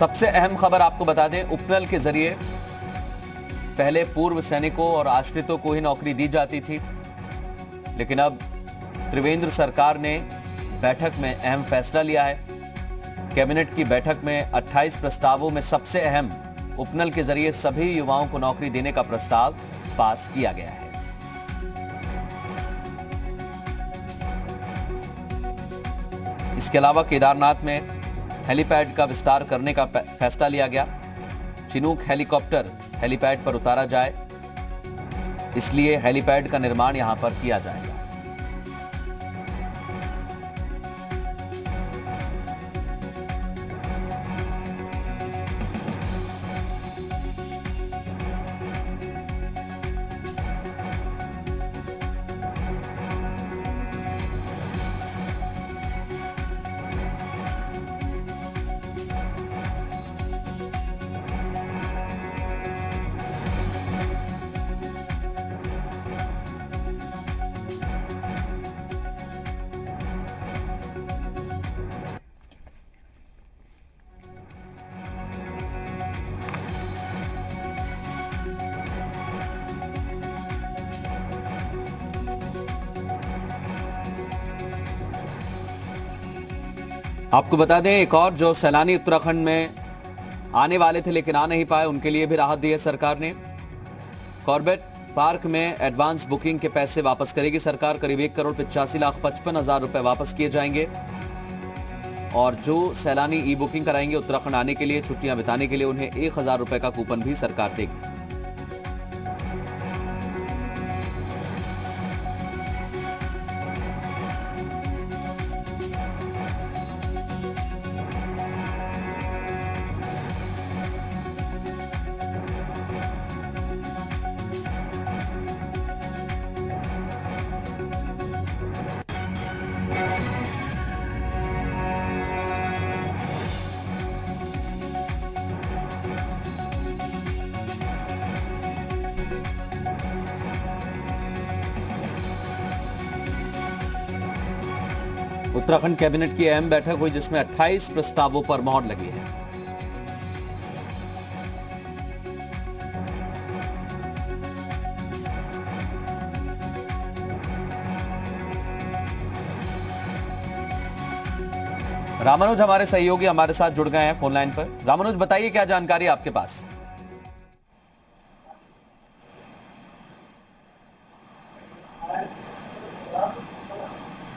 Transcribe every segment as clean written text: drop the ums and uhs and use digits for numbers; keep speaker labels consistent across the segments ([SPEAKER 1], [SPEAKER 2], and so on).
[SPEAKER 1] सबसे अहम खबर आपको बता दें, उपनल के जरिए पहले पूर्व सैनिकों और आश्रितों को ही नौकरी दी जाती थी, लेकिन अब त्रिवेंद्र सरकार ने बैठक में अहम फैसला लिया है। कैबिनेट की बैठक में 28 प्रस्तावों में सबसे अहम उपनल के जरिए सभी युवाओं को नौकरी देने का प्रस्ताव पास किया गया है। इसके अलावा केदारनाथ में हेलीपैड का विस्तार करने का फैसला लिया गया। चिनूक हेलीकॉप्टर हेलीपैड पर उतारा जाए, इसलिए हेलीपैड का निर्माण यहां पर किया जाएगा। आपको बता दें, एक और जो सैलानी उत्तराखंड में आने वाले थे लेकिन आ नहीं पाए, उनके लिए भी राहत दी है सरकार ने। कॉर्बेट पार्क में एडवांस बुकिंग के पैसे वापस करेगी सरकार। करीब 1,85,55,000 रुपए वापस किए जाएंगे। और जो सैलानी ई बुकिंग कराएंगे उत्तराखंड आने के लिए, छुट्टियां बिताने के लिए, उन्हें 1,000 रुपए का कूपन भी सरकार देगी। उत्तराखंड कैबिनेट की अहम बैठक हुई जिसमें 28 प्रस्तावों पर मोहर लगी है। रामानुज हमारे सहयोगी हमारे साथ जुड़ गए हैं फोन लाइन पर। रामानुज, बताइए क्या जानकारी है आपके पास?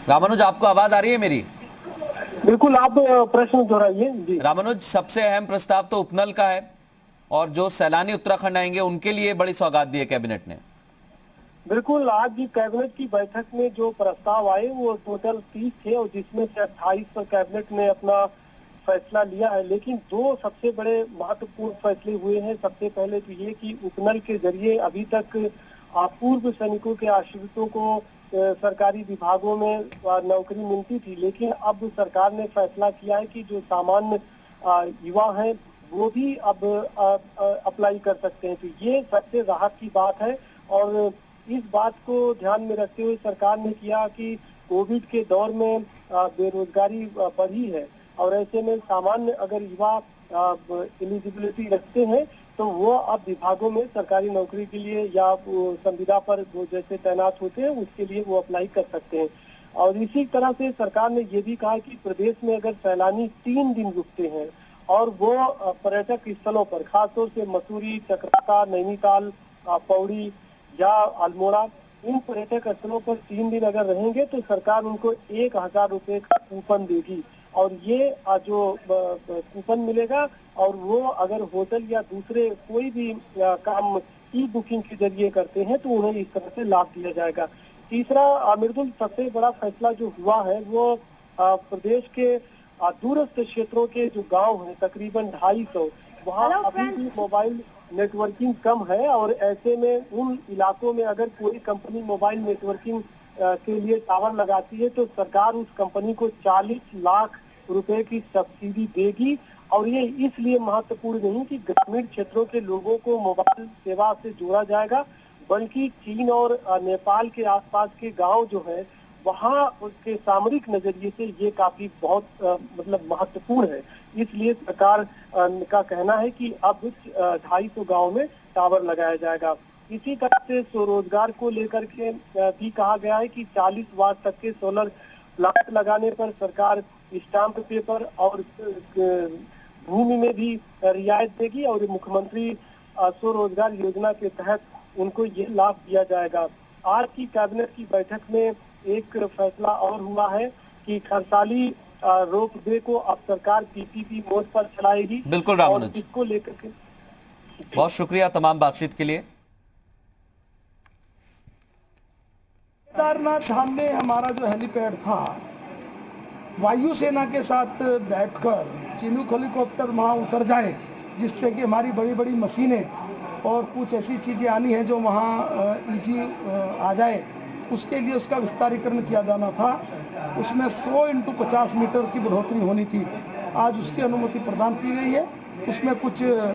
[SPEAKER 1] रामानुज, आपको आवाज आ रही है मेरी?
[SPEAKER 2] बिल्कुल, आप प्रश्न दोहराइए जी।
[SPEAKER 1] रामानुज, सबसे अहम प्रस्ताव तो उपनल का है और जो सैलानी उत्तराखंड आएंगे उनके लिए बड़ी सौगात दी है कैबिनेट ने।
[SPEAKER 2] बिल्कुल, आज की कैबिनेट की बैठक में जो प्रस्ताव आए वो टोटल 30 थे और जिसमें से 28 पर कैबिनेट ने अपना फैसला लिया है। लेकिन दो सबसे बड़े महत्वपूर्ण फैसले हुए हैं। सबसे पहले तो ये कि उपनल के जरिए अभी तक पूर्व सैनिकों के आश्रितों को सरकारी विभागों में नौकरी मिलती थी, लेकिन अब सरकार ने फैसला किया है कि जो सामान्य युवा हैं वो भी अब अप्लाई कर सकते हैं। तो ये सबसे राहत की बात है। और इस बात को ध्यान में रखते हुए सरकार ने किया कि कोविड के दौर में बेरोजगारी बढ़ी है और ऐसे में सामान्य अगर युवा एलिजिबिलिटी रखते हैं तो वो अब विभागों में सरकारी नौकरी के लिए या संविदा पर वो जैसे तैनात होते हैं उसके लिए वो अप्लाई कर सकते हैं। और इसी तरह से सरकार ने ये भी कहा कि प्रदेश में अगर सैलानी 3 दिन रुकते हैं और वो पर्यटक स्थलों पर, खासतौर से मसूरी, चक्राता, नैनीताल, पौड़ी या अल्मोड़ा, इन पर्यटक स्थलों पर 3 दिन अगर रहेंगे तो सरकार उनको 1,000 रुपए का कूपन देगी। और ये जो कूपन मिलेगा और वो अगर होटल या दूसरे कोई भी काम ई बुकिंग के जरिए करते हैं तो उन्हें इस तरह से लाभ दिया जाएगा। तीसरा मृदुल, सबसे बड़ा फैसला जो हुआ है वो प्रदेश के दूरस्थ क्षेत्रों के जो गांव हैं, तकरीबन 250, वहाँ अभी भी मोबाइल नेटवर्किंग कम है और ऐसे में उन इलाकों में अगर कोई कंपनी मोबाइल नेटवर्किंग के लिए टावर लगाती है तो सरकार उस कंपनी को 40 लाख रुपए की सब्सिडी देगी। और ये इसलिए महत्वपूर्ण नहीं कि ग्रामीण क्षेत्रों के लोगों को मोबाइल सेवा से जोड़ा जाएगा, बल्कि चीन और नेपाल के आसपास के गांव जो है वहाँ उसके सामरिक नजरिए से ये काफी बहुत मतलब महत्वपूर्ण है। इसलिए सरकार का कहना है कि अब 250 गांव में टावर लगाया जाएगा। इसी तरह से स्वरोजगार को लेकर के भी कहा गया है कि 40 वाट तक के सोलर प्लांट लगाने पर सरकार स्टाम्प पेपर और भूमि में भी रियायत देगी और मुख्यमंत्री स्वरोजगार योजना के तहत उनको ये लाभ दिया जाएगा। आज की कैबिनेट की बैठक में एक फैसला और हुआ है कि खरसाली रोपवे को अब सरकार पीपीपी मोड पर चलाएगी।
[SPEAKER 1] बिल्कुल रामानुज,
[SPEAKER 2] इसको लेकर के
[SPEAKER 1] बहुत शुक्रिया तमाम बातचीत के लिए।
[SPEAKER 3] केदारनाथ धाम में हमारा जो हेलीपैड था, वायुसेना के साथ बैठकर चिनूक हेलीकॉप्टर वहाँ उतर जाए, जिससे कि हमारी बड़ी बड़ी मशीनें और कुछ ऐसी चीज़ें आनी हैं जो वहाँ ईजी आ जाए, उसके लिए उसका विस्तारीकरण किया जाना था। उसमें 100 × 50 मीटर की बढ़ोतरी होनी थी। आज उसकी अनुमति प्रदान की गई है। उसमें कुछ